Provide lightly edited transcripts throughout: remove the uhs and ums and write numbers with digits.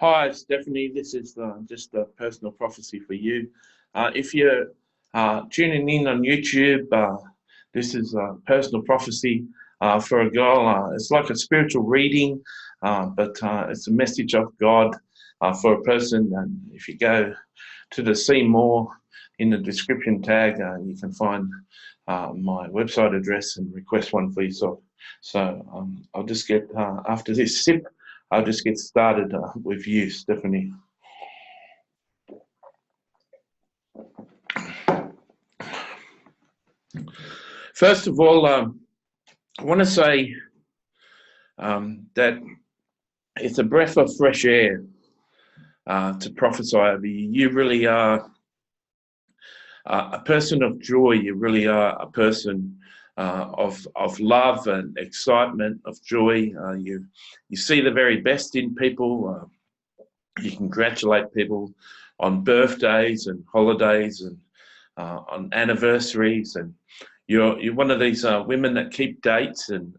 Hi, Stephanie. This is just a personal prophecy for you. If you're tuning in on YouTube, this is a personal prophecy for a girl. It's like a spiritual reading, but it's a message of God for a person. And if you go to the See More in the description tag, you can find my website address and request one for yourself. So I'll just get, after this sip, I'll just get started with you, Stephanie. First of all, I want to say that it's a breath of fresh air to prophesy over you. You really are a person of joy. You really are a person of love and excitement, of joy. You see the very best in people. You congratulate people on birthdays and holidays and on anniversaries, and you're one of these women that keep dates, and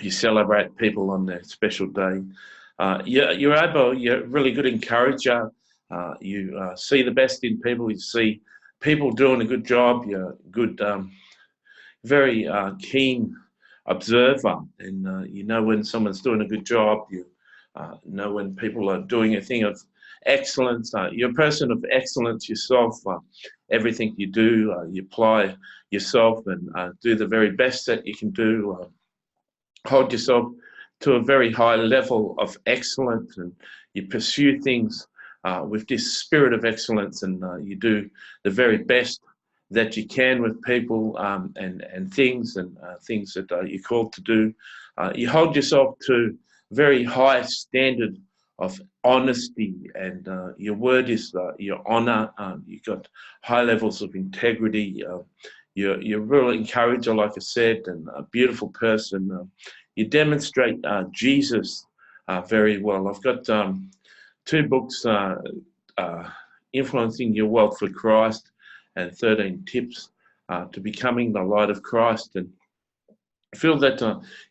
you celebrate people on their special day. You're a really good encourager. You see the best in people. You see people doing a good job. You're good, very keen observer, and you know when someone's doing a good job. You know when people are doing a thing of excellence. You're a person of excellence yourself. Everything you do, you apply yourself and do the very best that you can do. Hold yourself to a very high level of excellence, and you pursue things with this spirit of excellence, and you do the very best that you can with people and things things that you're called to do. You hold yourself to very high standard of honesty, and your word is your honor. You've got high levels of integrity. You're a real encourager, like I said, and a beautiful person. You demonstrate Jesus very well. I've got two books, Influencing Your World for Christ and 13 Tips to Becoming the Light of Christ. And I feel that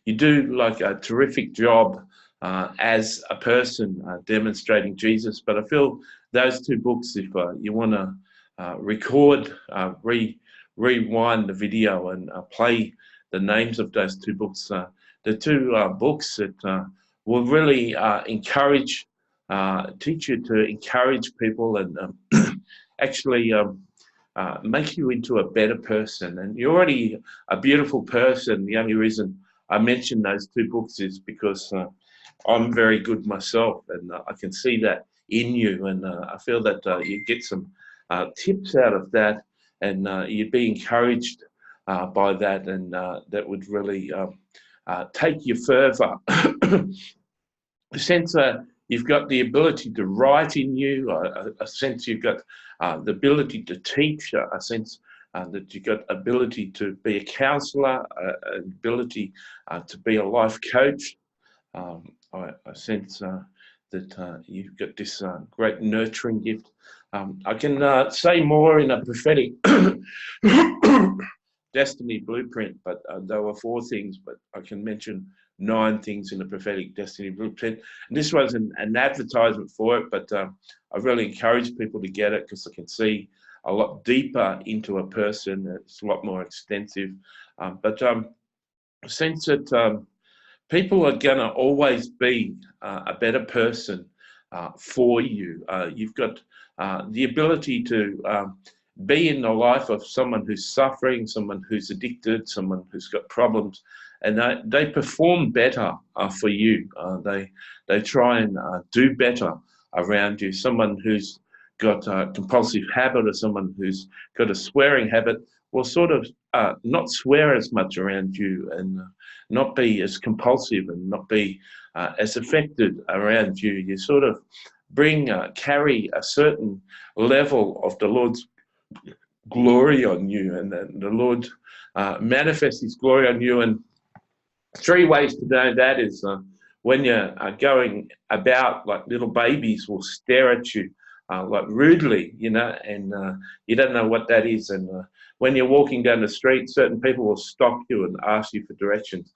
you do like a terrific job as a person demonstrating Jesus. But I feel those two books, if you want to record, rewind the video and play the names of those two books, the two books that will really encourage, teach you to encourage people and actually make you into a better person. And you're already a beautiful person. The only reason I mention those two books is because I'm very good myself, and I can see that in you, and I feel that you get some tips out of that, and you'd be encouraged by that, and that would really take you further. A sense you've got the ability to write in you, a sense you've got the ability to teach, a sense that you've got ability to be a counsellor, an ability to be a life coach. I sense that you've got this great nurturing gift. I can say more in a prophetic destiny blueprint, but there were 4 things, but I can mention 9 things in the prophetic destiny blueprint. And this was an advertisement for it, but I really encourage people to get it because I can see a lot deeper into a person. It's a lot more extensive. But I sense that people are going to always be a better person for you. You've got the ability to be in the life of someone who's suffering, someone who's addicted, someone who's got problems, and they perform better for you. They try and do better around you. Someone who's got a compulsive habit or someone who's got a swearing habit will sort of not swear as much around you, and not be as compulsive and not be as affected around you. You sort of carry a certain level of the Lord's glory on you, and the Lord manifests his glory on you. And 3 ways to know that is when you're going about, like little babies will stare at you like rudely, you know, and you don't know what that is. And when you're walking down the street, certain people will stop you and ask you for directions.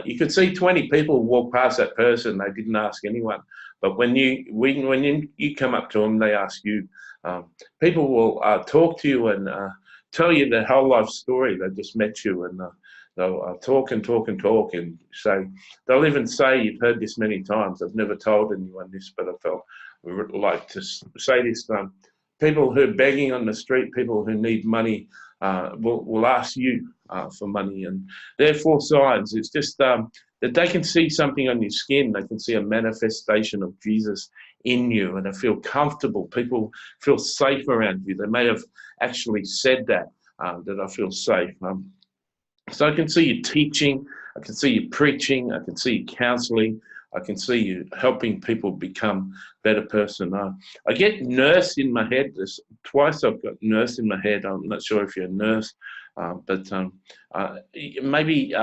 You could see 20 people walk past that person, they didn't ask anyone. But when you come up to them, they ask you. People will talk to you and tell you their whole life story. They just met you, and they'll talk and talk and talk, and say they'll even say, "You've heard this many times. I've never told anyone this, but I felt like to say this." People who are begging on the street, people who need money, will ask you for money, and they're 4 signs. It's just that they can see something on your skin. They can see a manifestation of Jesus in you, and they feel comfortable. People feel safe around you. They may have actually said that I feel safe. So I can see you teaching, I can see you preaching, I can see you counseling, I can see you helping people become a better person. I get nurse in my head. There's twice I've got nurse in my head. I'm not sure if you're a nurse, but maybe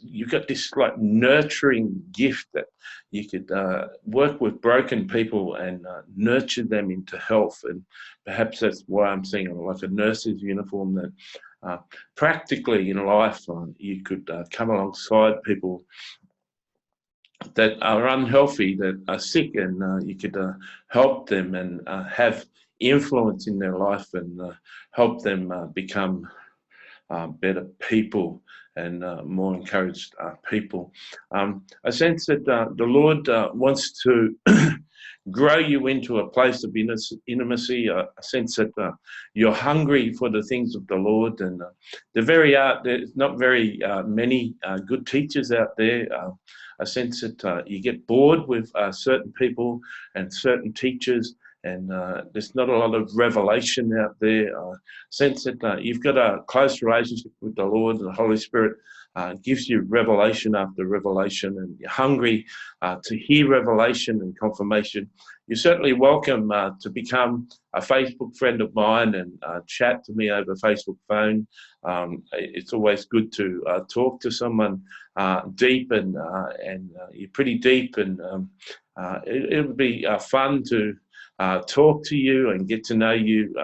you've got this like nurturing gift that you could work with broken people and nurture them into health. And perhaps that's why I'm seeing like a nurse's uniform that practically in life you could come alongside people that are unhealthy, that are sick, and you could help them and have influence in their life and help them become better people and more encouraged people. I sense that the Lord wants to grow you into a place of intimacy. I sense that you're hungry for the things of the Lord, and there's not very many good teachers out there. I sense that you get bored with certain people and certain teachers, and there's not a lot of revelation out there. Sense that you've got a close relationship with the Lord, and the Holy Spirit gives you revelation after revelation, and you're hungry to hear revelation and confirmation. You're certainly welcome to become a Facebook friend of mine and chat to me over Facebook phone. It's always good to talk to someone deep, and you're pretty deep, and it would be fun to talk to you and get to know you.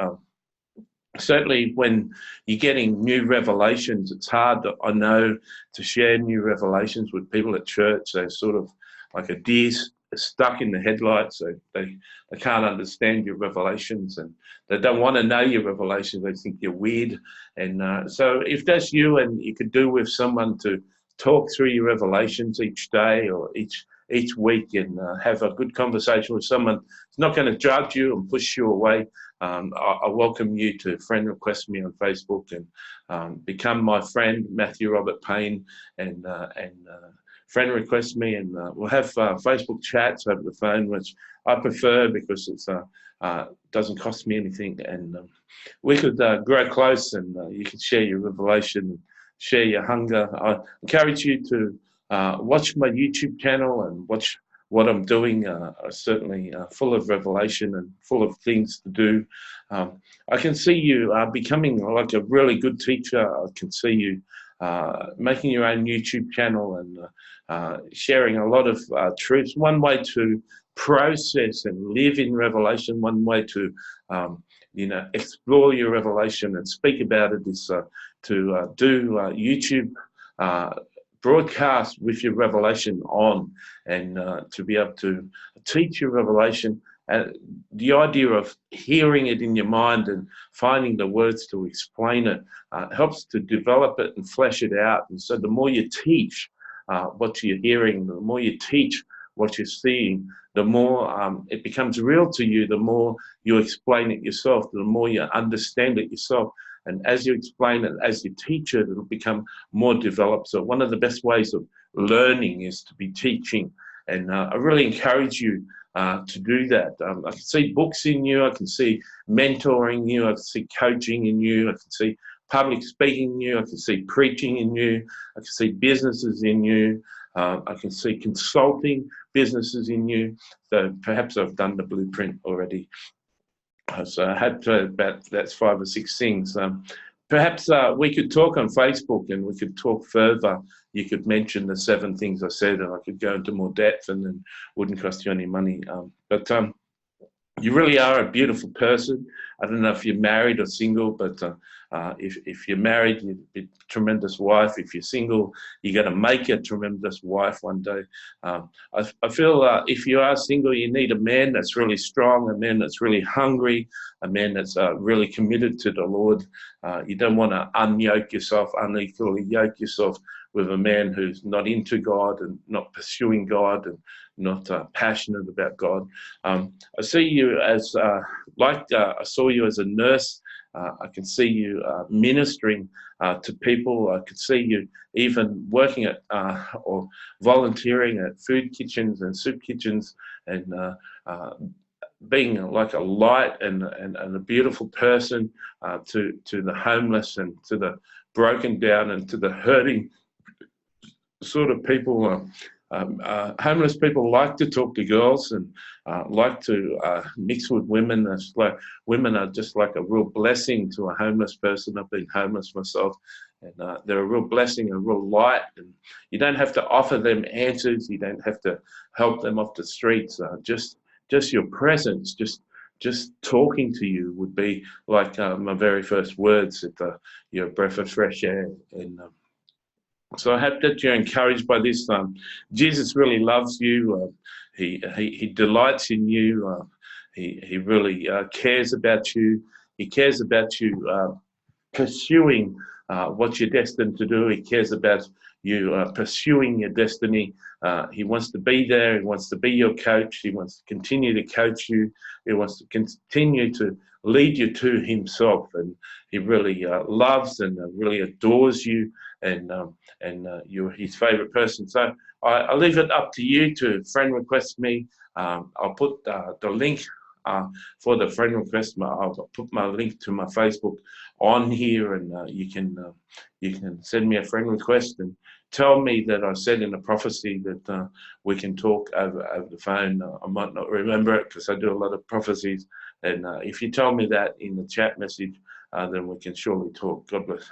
Certainly when you're getting new revelations, it's hard, I know, to share new revelations with people at church. They're sort of like a deer stuck in the headlights. So they can't understand your revelations, and they don't want to know your revelations. They think you're weird. And so if that's you, and you could do with someone to talk through your revelations each day or each week, and have a good conversation with someone who's not going to judge you and push you away, I welcome you to friend request me on Facebook and become my friend, Matthew Robert Payne, and friend request me, and we'll have Facebook chats over the phone, which I prefer because it doesn't cost me anything, and we could grow close, and you could share your revelation, share your hunger. I encourage you to watch my YouTube channel and watch what I'm doing. Certainly full of revelation and full of things to do. I can see you becoming like a really good teacher. I can see you making your own YouTube channel and sharing a lot of truths. One way to process and live in revelation, one way to explore your revelation and speak about it is to do YouTube broadcast with your revelation on, and to be able to teach your revelation. The idea of hearing it in your mind and finding the words to explain it helps to develop it and flesh it out. And so the more you teach what you're hearing, the more you teach what you're seeing, the more it becomes real to you, the more you explain it yourself, the more you understand it yourself. And as you explain it, as you teach it, it'll become more developed. So one of the best ways of learning is to be teaching. And I really encourage you to do that. I can see books in you. I can see mentoring you. I can see coaching in you. I can see public speaking in you. I can see preaching in you. I can see businesses in you. I can see consulting businesses in you. So perhaps I've done the blueprint already. So I had that's 5 or 6 things. Perhaps we could talk on Facebook, and we could talk further. You could mention the 7 things I said, and I could go into more depth, and then wouldn't cost you any money. But you really are a beautiful person. I don't know if you're married or single, but If you're married, you'd be a tremendous wife. If you're single, you're going to make a tremendous wife one day. I feel if you are single, you need a man that's really strong, a man that's really hungry, a man that's really committed to the Lord. You don't want to unyoke yourself, unequally yoke yourself with a man who's not into God and not pursuing God and not passionate about God. I see you as, I saw you as a nurse. I can see you ministering to people. I could see you even working at or volunteering at food kitchens and soup kitchens and being like a light and a beautiful person to the homeless and to the broken down and to the hurting sort of people. Homeless people like to talk to girls and like to mix with women. It's like women are just like a real blessing to a homeless person. I've been homeless myself, and they're a real blessing, a real light. And you don't have to offer them answers. You don't have to help them off the streets. Just your presence, just talking to you would be like my very first words at your breath of fresh air. And so I hope that you're encouraged by this. Jesus really loves you. He delights in you. He really cares about you. He cares about you pursuing what you're destined to do. He cares about you pursuing your destiny. He wants to be there. He wants to be your coach. He wants to continue to coach you. He wants to continue to lead you to himself. And he really loves and really adores you. And you're his favorite person. So I leave it up to you to friend request me. I'll put the link for the friend request. I'll put my link to my Facebook on here, and you can send me a friend request and tell me that I said in the prophecy that we can talk over the phone. I might not remember it because I do a lot of prophecies. And if you tell me that in the chat message, then we can surely talk. God bless.